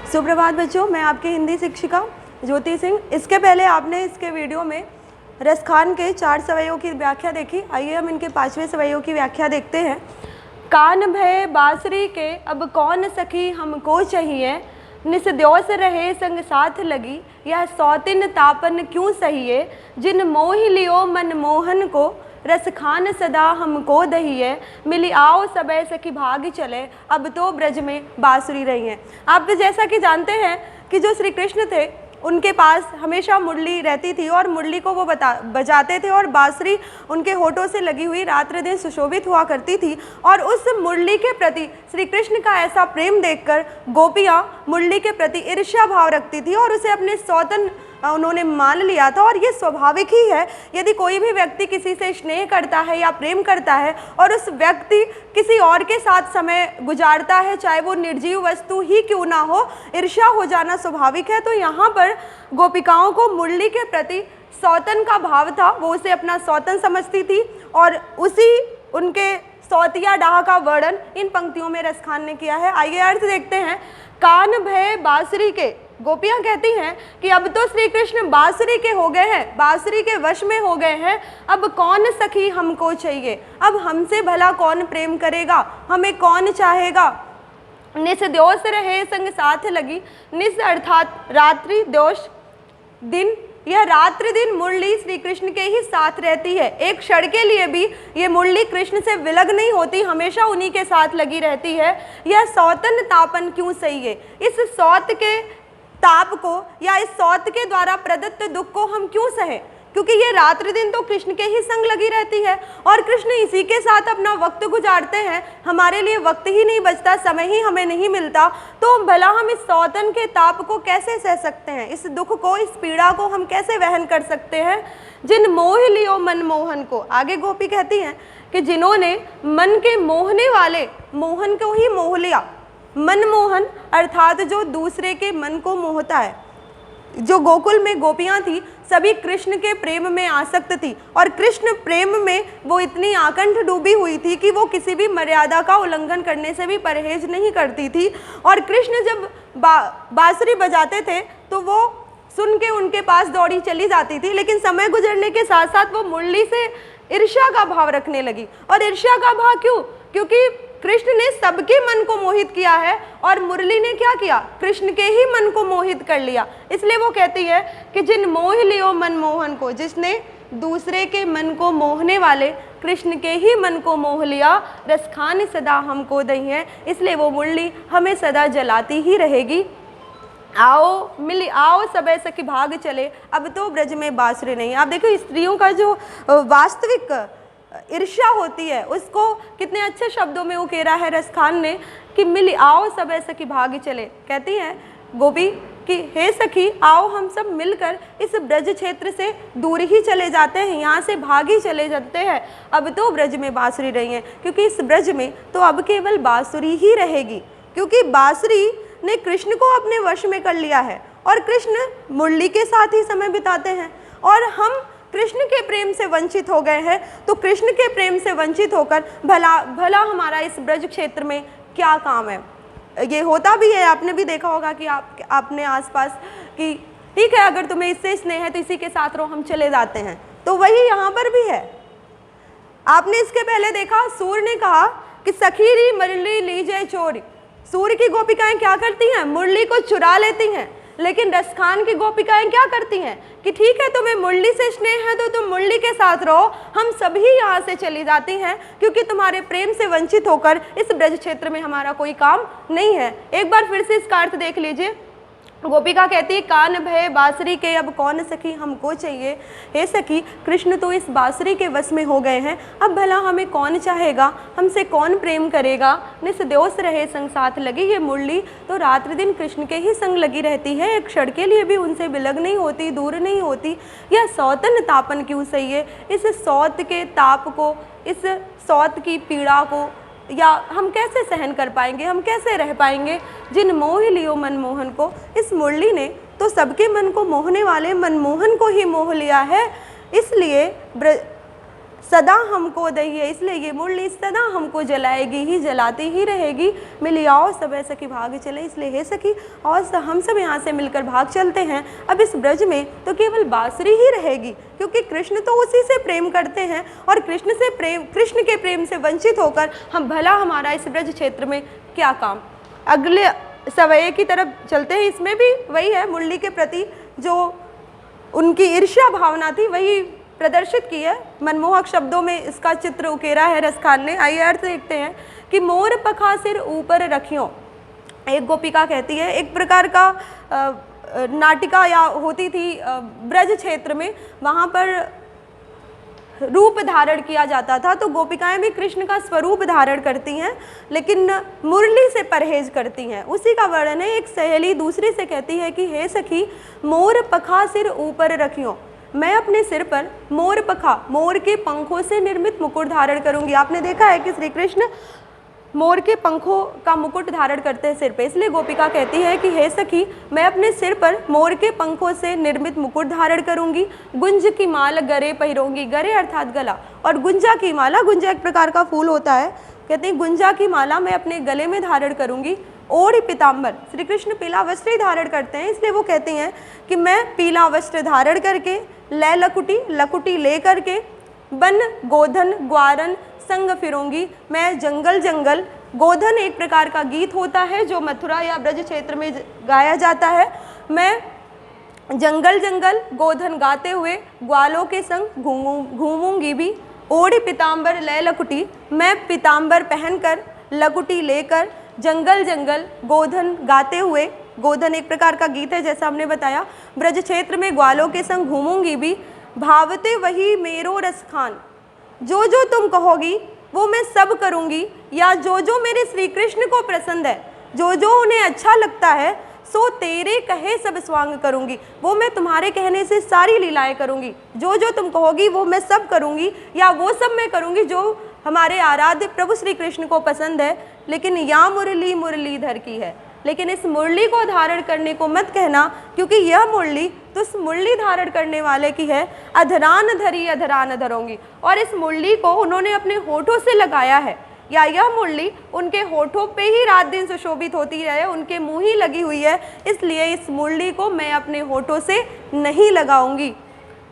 सुप्रभात बच्चों, मैं आपकी हिंदी शिक्षिका ज्योति सिंह। इसके पहले आपने इसके वीडियो में रसखान के 4 सवैयों की व्याख्या देखी। आइए हम इनके 5वें सवैयों की व्याख्या देखते हैं। कान भय बांसुरी के अब कौन सखी हमको चाहिए, निस द्योस रहे संग साथ लगी यह सौतिन तापन क्यों सहिए, जिन मोह लियो मन मोहन को रसखान सदा हमको दहिए, मिली आओ सबे सखी भाग चले अब तो ब्रज में बांसुरी रही है। आप जैसा कि जानते हैं कि जो श्री कृष्ण थे उनके पास हमेशा मुरली रहती थी और मुरली को वो बजाते थे और बांसुरी उनके होठों से लगी हुई रात्र दिन सुशोभित हुआ करती थी। और उस मुरली के प्रति श्री कृष्ण का ऐसा प्रेम देखकर गोपियाँ मुरली के प्रति ईर्ष्या भाव रखती थी और उसे अपने सौतन उन्होंने मान लिया था। और ये स्वाभाविक ही है, यदि कोई भी व्यक्ति किसी से स्नेह करता है या प्रेम करता है और उस व्यक्ति किसी और के साथ समय गुजारता है, चाहे वो निर्जीव वस्तु ही क्यों ना हो, ईर्ष्या हो जाना स्वाभाविक है। तो यहाँ पर गोपिकाओं को मुरली के प्रति सौतन का भाव था, वो उसे अपना सौतन समझती थी और उसी उनके सौतिया डाह का वर्णन इन पंक्तियों में रसखान ने किया है। आइए अर्थ देखते हैं। कान भय बांसुरी के, गोपियाँ कहती हैं कि अब तो श्री कृष्ण बांसुरी के हो गए हैं, बांसुरी के वश में हो गए हैं, अब कौन सखी हमको चाहिए, अब हमसे भला कौन प्रेम करेगा, हमें कौन चाहेगा। निस द्योस रहे संग साथ लगी, निस अर्थात रात्रि, द्योष दिन, यह रात्रि दिन मुरली श्री कृष्ण के ही साथ रहती है। एक क्षण के लिए भी ये मुरली कृष्ण से विलग नहीं होती, हमेशा उन्हीं के साथ लगी रहती है। यह सौतन तापन क्यों सही है, इस सौत के ताप को या इस सौत के द्वारा प्रदत्त दुख को हम क्यों सहें, क्योंकि ये रात्रि दिन तो कृष्ण के ही संग लगी रहती है और कृष्ण इसी के साथ अपना वक्त गुजारते हैं। हमारे लिए वक्त ही नहीं बचता, समय ही हमें नहीं मिलता, तो भला हम इस सौतन के ताप को कैसे सह सकते हैं, इस दुख को, इस पीड़ा को हम कैसे वहन कर सकते हैं। जिन मोह लियो मन मोहन को, आगे गोपी कहती हैं कि जिन्होंने मन के मोहने वाले मोहन को ही मोह लिया। मनमोहन अर्थात जो दूसरे के मन को मोहता है। जो गोकुल में गोपियाँ थी सभी कृष्ण के प्रेम में आसक्त थी और कृष्ण प्रेम में वो इतनी आकंठ डूबी हुई थी कि वो किसी भी मर्यादा का उल्लंघन करने से भी परहेज नहीं करती थी। और कृष्ण जब बांसुरी बजाते थे तो वो सुन के उनके पास दौड़ी चली जाती थी, लेकिन समय गुजरने के साथ साथ वो मुरली से ईर्ष्या का भाव रखने लगी। और ईर्ष्या का भाव क्यों, क्योंकि कृष्ण ने सबके मन को मोहित किया है और मुरली ने क्या किया, कृष्ण के ही मन को मोहित कर लिया। इसलिए वो कहती है कि जिन मोह लियो मन मोहन को, जिसने दूसरे के मन को मोहने वाले कृष्ण के ही मन को मोह लिया, रसखान सदा हमको दही है, इसलिए वो मुरली हमें सदा जलाती ही रहेगी। आओ मिली आओ सबे सखी भाग चले अब तो ब्रज में बांसुरी नहीं। आप देखो स्त्रियों का जो वास्तविक ईर्ष्या होती है उसको कितने अच्छे शब्दों में उकेरा है रसखान ने कि मिली आओ सबे सखी भाग चले। कहती हैं गोपी कि हे सखी, आओ हम सब मिलकर इस ब्रज क्षेत्र से दूर ही चले जाते हैं, यहाँ से भाग ही चले जाते हैं, अब तो ब्रज में बांसुरी रही है। क्योंकि इस ब्रज में तो अब केवल बांसुरी ही रहेगी, क्योंकि बांसुरी ने कृष्ण को अपने वश में कर लिया है और कृष्ण मुरली के साथ ही समय बिताते हैं और हम कृष्ण के प्रेम से वंचित हो गए हैं। तो कृष्ण के प्रेम से वंचित होकर भला हमारा इस ब्रज क्षेत्र में क्या काम है। ये होता भी है, आपने भी देखा होगा कि आपने आसपास कि ठीक है अगर तुम्हें इससे स्नेह है तो इसी के साथ रहो, हम चले जाते हैं। तो वही यहाँ पर भी है। आपने इसके पहले देखा सूर ने कहा कि सखीरी मुरली लीजिए चोरी। सूर की गोपिकाएं क्या करती हैं, मुरली को चुरा लेती हैं, लेकिन रसखान की गोपिकाएं क्या करती हैं कि ठीक है तुम्हें मुरली से स्नेह है तो तुम मुरली के साथ रहो, हम सभी यहाँ से चली जाती हैं, क्योंकि तुम्हारे प्रेम से वंचित होकर इस ब्रज क्षेत्र में हमारा कोई काम नहीं है। एक बार फिर से इसका अर्थ देख लीजिए। गोपिका कहती है कान भय बांसुरी के अब कौन सखी हमको चाहिए। हे सखी, कृष्ण तो इस बांसुरी के वश में हो गए हैं, अब भला हमें कौन चाहेगा, हमसे कौन प्रेम करेगा। निस द्योस रहे संग साथ लगी, ये मुरली तो रात्रि दिन कृष्ण के ही संग लगी रहती है, एक क्षण के लिए भी उनसे विलग नहीं होती, दूर नहीं होती। यह सौतन तापन क्यों सही है, इस सौत के ताप को, इस सौत की पीड़ा को या हम कैसे सहन कर पाएंगे, हम कैसे रह पाएंगे। जिन मोह लियो मनमोहन को, इस मुरली ने तो सबके मन को मोहने वाले मनमोहन को ही मोह लिया है, इसलिए सदा हमको दहिए, इसलिए ये मुरली सदा हमको जलाएगी ही, जलाती ही रहेगी। मिल आओ सब सखी भाग चले, इसलिए हे सखी और हम सब यहाँ से मिलकर भाग चलते हैं। अब इस ब्रज में तो केवल बांसुरी ही रहेगी, क्योंकि कृष्ण तो उसी से प्रेम करते हैं और कृष्ण के प्रेम से वंचित होकर हम भला हमारा इस ब्रज क्षेत्र में क्या काम। अगले सवये की तरफ चलते हैं। इसमें भी वही है, मुरली के प्रति जो उनकी ईर्ष्या भावना थी वही प्रदर्शित की है। मनमोहक शब्दों में इसका चित्र उकेरा है रसखान ने। आइए अर्थ देखते हैं कि मोर पखा सिर ऊपर रखियो, एक गोपिका कहती है। एक प्रकार का नाटिका या होती थी ब्रज क्षेत्र में, वहाँ पर रूप धारण किया जाता था, तो गोपिकाएं भी कृष्ण का स्वरूप धारण करती हैं, लेकिन मुरली से परहेज करती हैं। उसी का वर्णन है। एक सहेली दूसरी से कहती है कि हे सखी मोर पखा सिर ऊपर रखियो, मैं अपने सिर पर मोर पखा, मोर के पंखों से निर्मित मुकुट धारण करूंगी। आपने देखा है कि श्री कृष्ण मोर के पंखों का मुकुट धारण करते हैं सिर पे, इसलिए गोपिका कहती है कि हे सखी मैं अपने सिर पर मोर के पंखों से निर्मित मुकुट धारण करूंगी। गुंज की माला गरे पहिरूंगी, गरे अर्थात गला, और गुंजा की माला, गुंजा एक प्रकार का फूल होता है, कहते हैं गुंजा की माला मैं अपने गले में धारण करूंगी। ओढ़ पीताम्बर, श्री कृष्ण पीला वस्त्र ही धारण करते हैं, इसलिए वो कहती हैं कि मैं पीला वस्त्र धारण करके, लै लकुटी, लकुटी ले करके, बन गोधन ग्वारन संग फिरूंगी, मैं जंगल जंगल, गोधन एक प्रकार का गीत होता है जो मथुरा या ब्रज क्षेत्र में गाया जाता है, मैं जंगल जंगल गोधन गाते हुए ग्वालों के संग घूमूंगी भी। ओढ़ पीताम्बर लै लकुटी, मैं पीताम्बर पहनकर लकुटी लेकर जंगल जंगल गोधन गाते हुए, गोधन एक प्रकार का गीत है जैसा हमने बताया, ब्रज क्षेत्र में ग्वालों के संग घूमूंगी भी। भावते वही मेरो रसखान, जो जो तुम कहोगी वो मैं सब करूंगी, या जो जो मेरे श्री कृष्ण को पसंद है, जो जो उन्हें अच्छा लगता है, सो तेरे कहे सब स्वांग करूंगी, वो मैं तुम्हारे कहने से सारी लीलाएं करूंगी। जो जो तुम कहोगी वो मैं सब करूंगी, या वो सब मैं करूंगी जो हमारे आराध्य प्रभु श्री कृष्ण को पसंद है। लेकिन या मुरली मुरलीधर की है, लेकिन इस मुरली को धारण करने को मत कहना, क्योंकि यह मुरली तो उस मुरली धारण करने वाले की है। अधरान धरी अधरान धरूंगी, और इस मुरली को उन्होंने अपने होठों से लगाया है, या यह मुरली उनके होठों पे ही रात दिन सुशोभित होती है, उनके मुँह ही लगी हुई है, इसलिए इस मुरली को मैं अपने होठों से नहीं लगाऊंगी।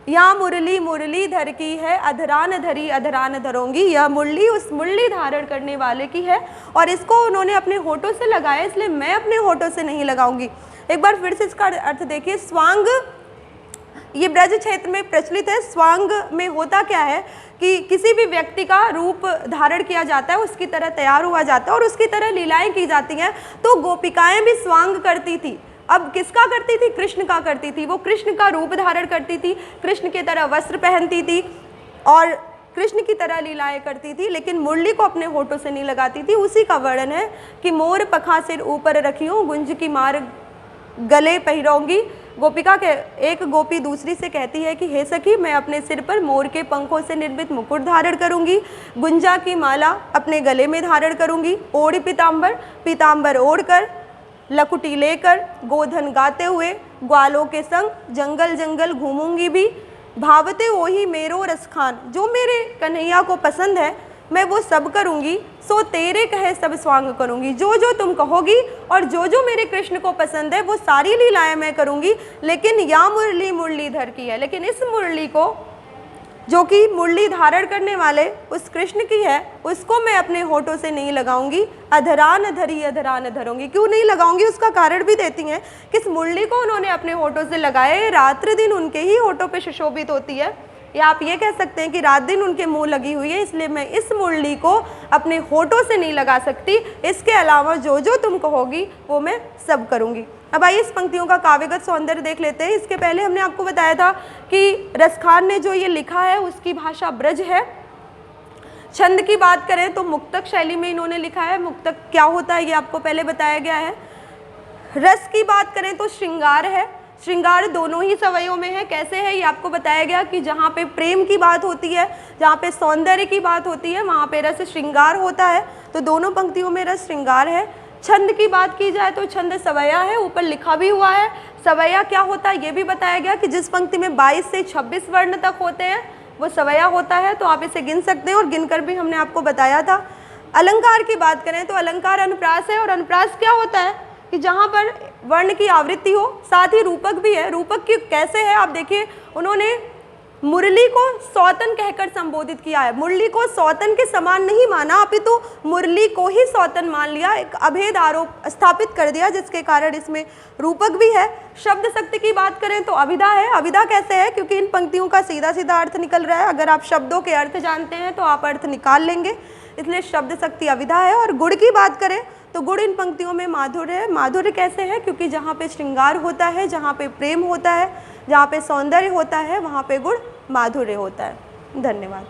या मुरली मुरलीधर की है, अधरान धरी अधरान धरूंगी, यह मुरली उस मुरली धारण करने वाले की है और इसको उन्होंने अपने होठों से लगाया, इसलिए मैं अपने होठों से नहीं लगाऊंगी। एक बार फिर से इसका अर्थ देखिए। स्वांग ये ब्रज क्षेत्र में प्रचलित है। स्वांग में होता क्या है कि किसी भी व्यक्ति का रूप धारण किया जाता है, उसकी तरह तैयार हुआ जाता है और उसकी तरह लीलाएं की जाती हैं। तो गोपिकाएं भी स्वांग करती थी। अब किसका करती थी? कृष्ण का करती थी। वो कृष्ण का रूप धारण करती थी, कृष्ण की तरह वस्त्र पहनती थी और कृष्ण की तरह लीलाएं करती थी, लेकिन मुरली को अपने होठों से नहीं लगाती थी। उसी का वर्णन है कि मोर पखा सिर ऊपर रखियो, गुंज की मार गले पहिरऊंगी। गोपिका के एक गोपी दूसरी से कहती है कि हे सखी, मैं अपने सिर पर मोर के पंखों से निर्मित मुकुट धारण करूंगी, गुंजा की माला अपने गले में धारण करूंगी, ओढ़ पीताम्बर, पीताम्बर ओढ़कर, लकुटी लेकर, गोधन गाते हुए ग्वालों के संग जंगल जंगल घूमूंगी भी। भावते वही मेरो रसखान, जो मेरे कन्हैया को पसंद है मैं वो सब करूंगी। सो तेरे कहे सब स्वांग करूंगी, जो जो तुम कहोगी और जो जो मेरे कृष्ण को पसंद है वो सारी लीलाएं मैं करूंगी। लेकिन या मुरली मुरलीधर की है, लेकिन इस मुरली को जो कि मुरली धारण करने वाले उस कृष्ण की है, उसको मैं अपने होठों से नहीं लगाऊंगी। अधरान धरी अधरान धरूंगी। क्यों नहीं लगाऊंगी उसका कारण भी देती हैं कि इस मुरली को उन्होंने अपने होठों से लगाया, रात्रि दिन उनके ही होठों पे सुशोभित होती है, या आप ये कह सकते हैं कि रात दिन उनके मुंह लगी हुई है, इसलिए मैं इस मुरली को अपने होठों से नहीं लगा सकती। इसके अलावा जो जो तुम कहोगी वो मैं सब करूंगी। अब आइए इस पंक्तियों का काव्यगत सौंदर्य देख लेते हैं। इसके पहले हमने आपको बताया था कि रसखान ने जो ये लिखा है उसकी भाषा ब्रज है। छंद की बात करें तो मुक्तक शैली में इन्होंने लिखा है। मुक्तक क्या होता है ये आपको पहले बताया गया है। रस की बात करें तो श्रृंगार है। श्रृंगार दोनों ही सवयों में है। कैसे है ये आपको बताया गया कि जहाँ पे प्रेम की बात होती है, जहाँ पे सौंदर्य की बात होती है, वहाँ पे रस श्रृंगार होता है। तो दोनों पंक्तियों में रस श्रृंगार है। छंद की बात की जाए तो छंद सवया है, ऊपर लिखा भी हुआ है। सवया क्या होता है ये भी बताया गया कि जिस पंक्ति में 22 से 26 वर्ण तक होते हैं वो सवया होता है, तो आप इसे गिन सकते हैं और गिनकर भी हमने आपको बताया था। अलंकार की बात करें तो अलंकार अनुप्रास है, और अनुप्रास क्या होता है कि जहाँ पर वर्ण की आवृत्ति हो, साथ ही रूपक भी है। रूपक की कैसे है आप देखिए, उन्होंने मुरली को सौतन कहकर संबोधित किया है। मुरली को सौतन के समान नहीं माना, अपितु मुरली को ही सौतन मान लिया, एक अभेद आरोप स्थापित कर दिया, जिसके कारण इसमें रूपक भी है। शब्द शक्ति की बात करें तो अभिधा है। अभिधा कैसे है, क्योंकि इन पंक्तियों का सीधा सीधा अर्थ निकल रहा है। अगर आप शब्दों के अर्थ जानते हैं तो आप अर्थ निकाल लेंगे, इसलिए शब्द शक्ति अभिधा है। और गुण की बात करें तो गुण इन पंक्तियों में माधुर्य है। माधुर्य कैसे है, क्योंकि जहाँ पे श्रृंगार होता है, जहाँ पे प्रेम होता है, जहाँ पे सौंदर्य होता है, वहाँ पे गुण माधुर्य होता है। धन्यवाद।